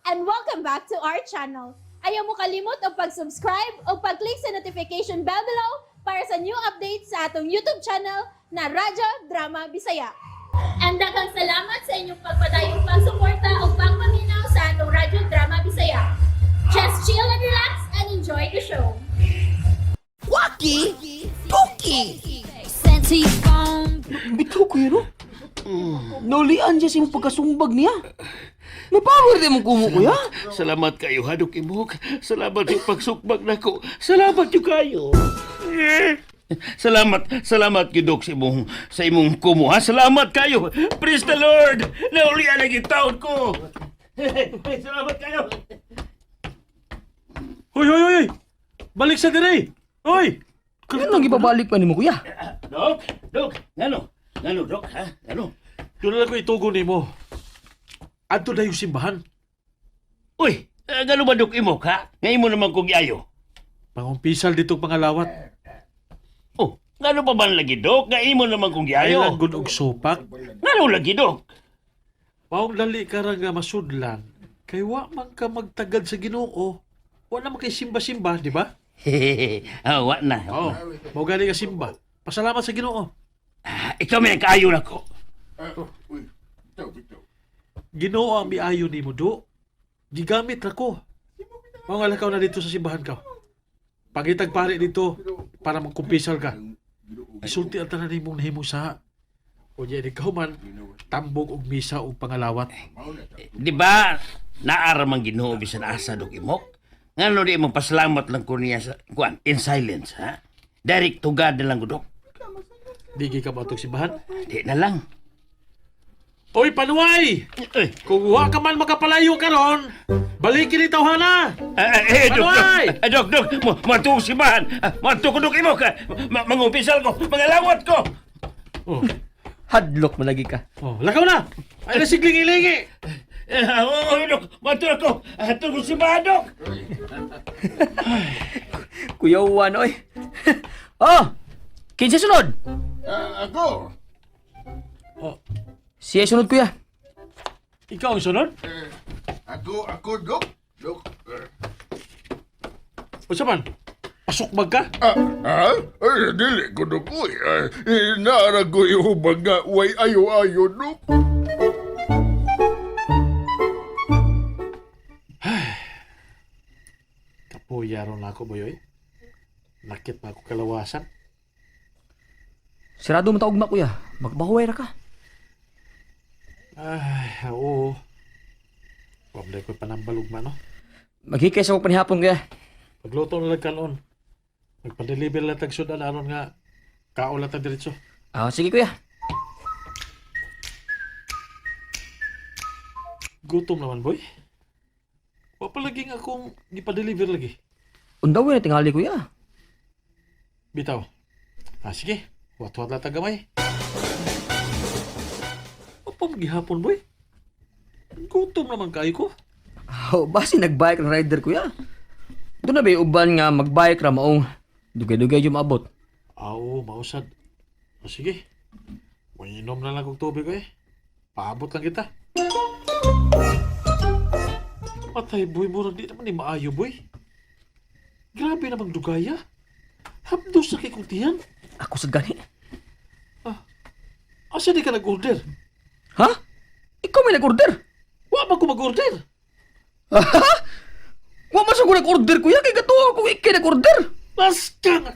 and welcome back to our channel. Ayaw mo kalimot o pag-subscribe o pag-click sa notification bell below para sa new updates sa atong YouTube channel na Radyo Drama Bisaya. And daghang salamat sa inyong pagpadayong pagsuporta o pagpaminaw sa atong Radyo Drama Bisaya. Just chill and relax and enjoy the show. Waki! Tuki! Senti phone. Bitaw ko yun, no? Naulian siya sa imong pagkasumbag niya. Napower din mo kumo, kuya. Salamat kayo, Hadok Imok. Salamat yung pagsukbag nako. Salamat yung kayo. Salamat Gidok sa imong kumo, ha? Salamat kayo. Praise the Lord. Naulian ang taon ko. Salamat kayo. Hoy! Balik sa dire! Hoy! Ano nang ibabalik pa ni mo, kuya? Dok, ngano, Dok, ha? Ngano? Doon lang ko itugo ni mo. Adto na yung simbahan. Uy, ngano ba, Dok Imok, ha? Ngayon mo naman kong yayo. Pangumpisal dito pangalawat. Oh, ngano pa ba lagi, Dok? Ngayon mo naman kong Ay yayo. lang gud og sopak. Ngano lagi, Dok? Paong dali ka ra nga masudlan. Kay wa man ka magtagad sa Ginoo. Wa na man kay simba-simba, di ba? Wa na. Oo. Mao gani ka simba. Pasalamat sa Ginoo. Ikaw may kaayo na ko. Ginoo ang miayo nimo do. Gigamit ra ko. Mao nga lakaw na dito sa simbahan ka. Pangitag pare dito para magkumpisal ka. Isulti ang tanan nimong nahimo sa. O di ikaw man tambog og misa og pangalawat. Di ba, naara mang Ginoo bisan asa, Dok Imok? Ngano di mo pasalamat lang ko niya sa, in silence, ha? Direct to God na lang, Dok. Di ka ba itong simbahan? Di na lang. Oy, panuway! Uy, Kung wa ka man makapalayo karon, balikin ni tawhana! Dok, matuong sibahan. Matuong ko, Dok Imok, ha? Mangumpisal ko, mangalawat ko. Oh, Hadlok mo lagi ka. lakaw na! Ay, nasigling-ilingi! Dok, matuong ko. Matuong ko sibahan, Dok. Kuya Juan, oy. Oh! Kinsa sunod? Ako? Siya sunod, kuya. Ikaw ang sunod? Ako, Dok? Dok? O saman? Pasukbag ka? Ay, dili ko, Dok. Uy, naara ko yung mga way ayo-ayo, Dok. Kapuyaro na ako, boyoy. Nakit na ako kalawasan. Sirado mo taog na, kuya. Magbahuway ra ka. Ay, oo. Pabday ko panambalog man, no? Maghikay sa mo panihapon, kuya. Pagluto na lang kanon. Magpa-deliver lang tag sudan aron nga kaon lang tag diretso. Sige, kuya. Gutom naman, boy. Wa pa lagi nga akong gipa-deliver lagi. Undawin na tingali, kuya. Bitaw. Sige. Wat-wat lang tagamay. Apa magihapon, boy? Gutom naman kayo ko. Basi nagbike ng rider, kuya. Doon na ba yung uban nga magbike ra maong dugay-dugay yung maabot? Oo, mausad. Sige. Inom na lang kong tubig ko eh. Paabot lang kita. Matay, boy. Murang di naman ni maayo, boy. Grabe namang dugaya. Hapdos na kay kong tiyan. Ako sa gani. Asa di ka nag-order? Ha? Ikaw may nag-order? Wa ba ko mag-order? Wa man sa ko nag-order, kuya. Kaya gatuwa ko ikay nag-order. Mas ka nga.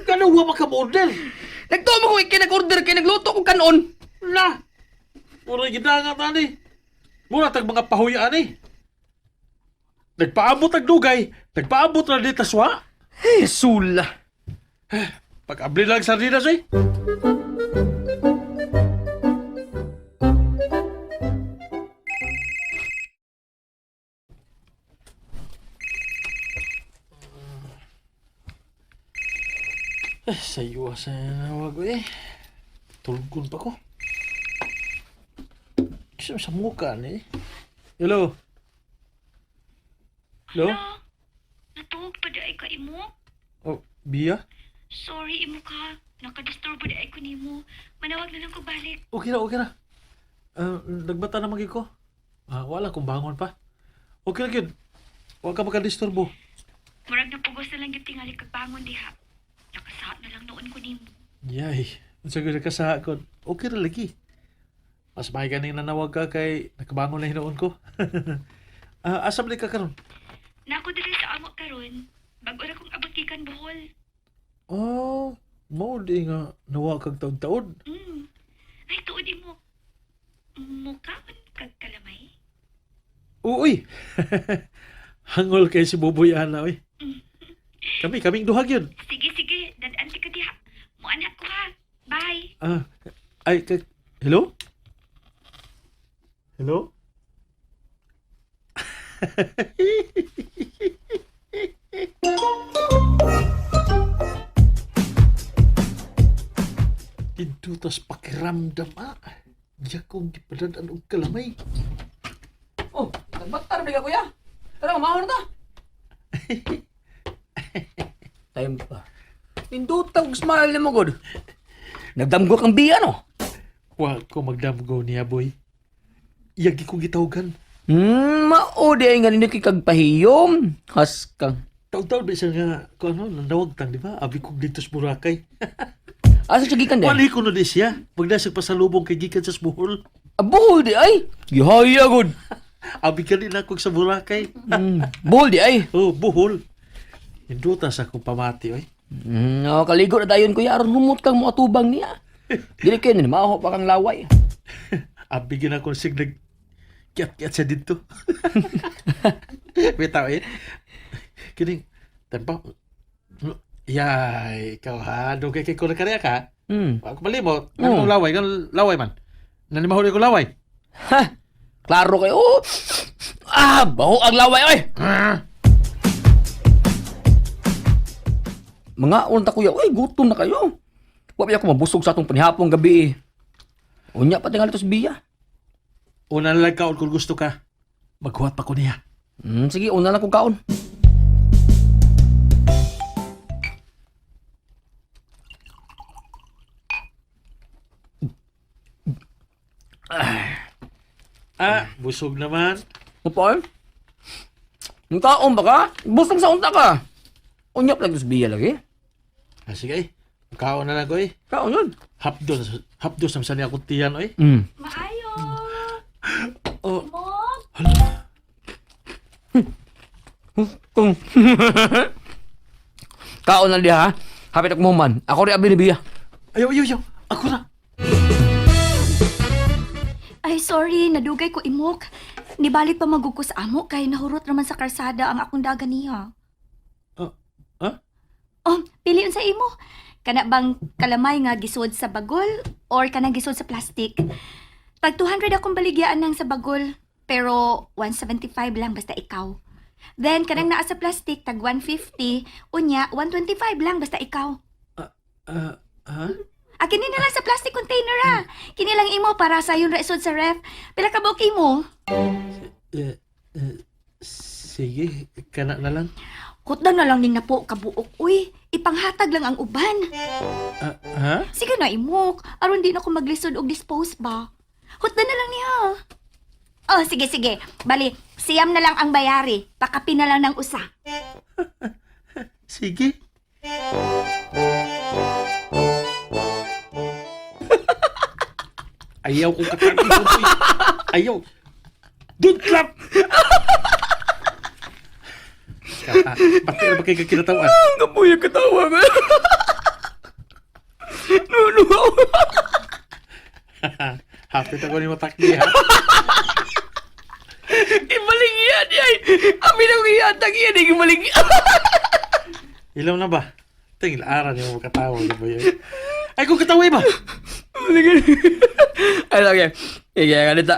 Kano wa ka ma-order? Nagtuwa mo ko ikay nag-order kaya nagluto ko kanon. Na! Mura gidangat ani. Mura tag mga pahuyaan eh. Nagpaabot ang dugay. Nagpaabot na dito swa. Sula. Pag-abli lang sardinas eh. Sayo sa nawag ko eh. Tulgon pa ko. Kasi sa mukha na eh. Hello? Hello? Natuog pa di ay ka imo? Oh, Bia? Sorry imo ka. Nakadisturbo di ay ko nimo. Manawag na lang ko balik. Okay na. Nagbata na magi ko. Wala kong bangon pa. Okay lang yun. Huwag ka makadisturbo. Murag na pugos na lang yung tingali kagbangon diha. Nakasahat na lang noon ko nimo. Yay. Ang sagot ka sa akon. Okay ra lagi. Mas may ganing nanawag ka kay nakabangon na hinoon ko. Asam ka karon? Nako diri sa amo karon. Bago ra kong abot gikan Bohol. Oh, mo di nga nawa kag taon-taon. Ay tuod mo. Mukaon kag kalamay. Uy. Hangol kay si Buboy ana oy. Kaming duhag yun. Sige, dadaan ti ka diha. Mo anak ko ha. Bye. Hello? Hello? Pintutas pakiramdam Diya kong gipadadaan og kalamay. Oh, nagbatar ba kuya? Tara, mamahon na ta. Time pa. Pindutang smile mo, God. Nagdamgo kang biya, no? Wa ko magdamgo niya, boy. Iyagi kong gitawagan. Maode ay nga ninyo kagpahiyom. Has kang. Taon-taon ba siya nga, kung ano, nanawag tang, di ba? Abi kong dito sa Boracay. Asa siya gikan din? Wali ko na di siya. Magdasag pa sa lubong kay gikan sa Bohol. Bohol di ay. Gihaya, God. Abi ka din ako sa Boracay. Bohol di ay. Oh, Bohol. Hindutas akong pamati, oy. Kaligo na dayon kuya. Aron humot kang mga tubang niya. Dili kayo nila, maaho pa kang laway. Abi gina akong signag kiat-kiat siya dito. Bitaw eh. Kining, tempo. Yay, ikaw ha. Doon kay ko na karya ka. Ako malimot. Ano laway? Kan laway man. Nanimahuli ko laway. Ha! Klaro kayo. Baho ang laway, oy! Mga unta kuya, uy, gutom na kayo. Wapay ako mabusog sa atong panihapong gabi. Unya pa tingali to sa biya. Una na lang kaon kung gusto ka. Maghuwat pa ko niya. Sige, una lang kong kaon. Busog naman. Upal? Yung kaon ba ka? Busog sa unta ka. Unya pa lang to sa biya lagi. Sige eh. Kaon na lang ko eh. Kaon yun. Hapdos ang sani akong tiyan oy. Maayo. Oh, Kung kaon na diha, hapit ako mo man. Ako rin abi ni biya. ayaw. Ako na. Ay, sorry. Nadugay ko imok. Nibalik pa magugko sa amo kay nahurot naman sa karsada ang akong daga niya. Oh, piliun sa imo. Kana bang kalamay nga gisod sa bagol or kana gisod sa plastic? Tag 200 akong baligyan nang sa bagol, pero 175 lang basta ikaw. Then kanang naa sa plastic tag 150, unya 125 lang basta ikaw. Kini na lang sa plastic container Kini lang imo para sa yun raisod sa ref. Pila ka ba mo? Sige, kana na lang. Hutdan na lang ning napo kabuok. Uy, ipanghatag lang ang uban. Ha? Sige na imok, aron di na ko maglisod og dispose ba. Hutdan na lang niya. Oh, sige. Bali, siyam na lang ang bayari. Pakapi na lang ng usa. Sige. Ayaw ko kakain ko. Ayaw. Don't clap! Pati na ba kayo kinatawan? Ang kapuya katawa ka. Nuno. Hapit ako ni matakdi ha. Ibaligyan ay. Amin ang iyatag yan. Ibaligyan. Ilaw na ba? Tingil ara niyo mo katawa. Di ba yun? Ay, kung katawa ba? Ay, okay. Iya, ganito.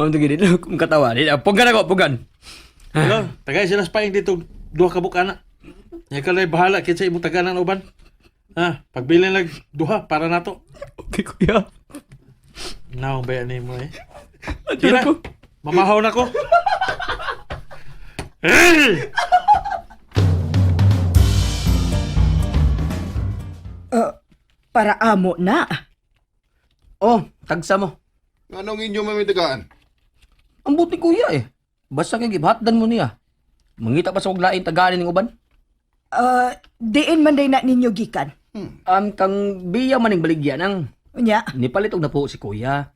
Ang tugin dito. Kung katawa. Pugan ako, pugan. Hello, tagay sila spaying dito. Duha ka bukana. Nga ka lang bahala. Kinsa imong taganan uban. Pagbilin lang duha para nato. Okay, kuya. Naong bayan mo eh. Adyan ako. Mamahaw na ko. Para amo na. Oh, tagsa mo. Anong inyo mamitagaan? Ang buti kuya eh. Basta kay gibhatdan mo niya. Mangita pa sa uglain taganin ng uban. Diin man day na ninyo gikan. Kang biya maning baligya nang Unya, nipalit og na po si kuya.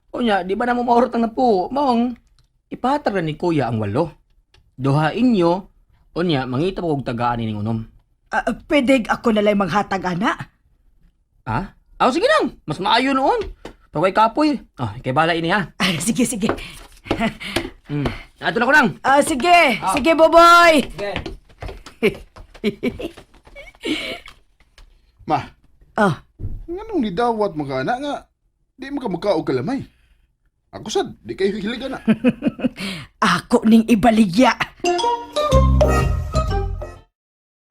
Unya, di ba na mo maurot ang na po? Maong, ipahatag na ni kuya ang 8. Duhain nyo, unya, mangita pa og tagaan ning unom. pwede ako na lang maghatag ana. Ha? Aw, sige nang. Mas maayo noon. Pagway kapoy. Kay bala ini ha. Ay, sige, sige. Ato na ko lang. Sige, sige, Boboy. Ma, Ah, nganong nidawat mga anak nga, di mo ka magkaog kalamay. Ako sad, di kayo hiligan na. ako ning ibaligya.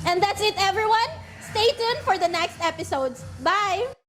And that's it, everyone. Stay tuned for the next episodes. Bye!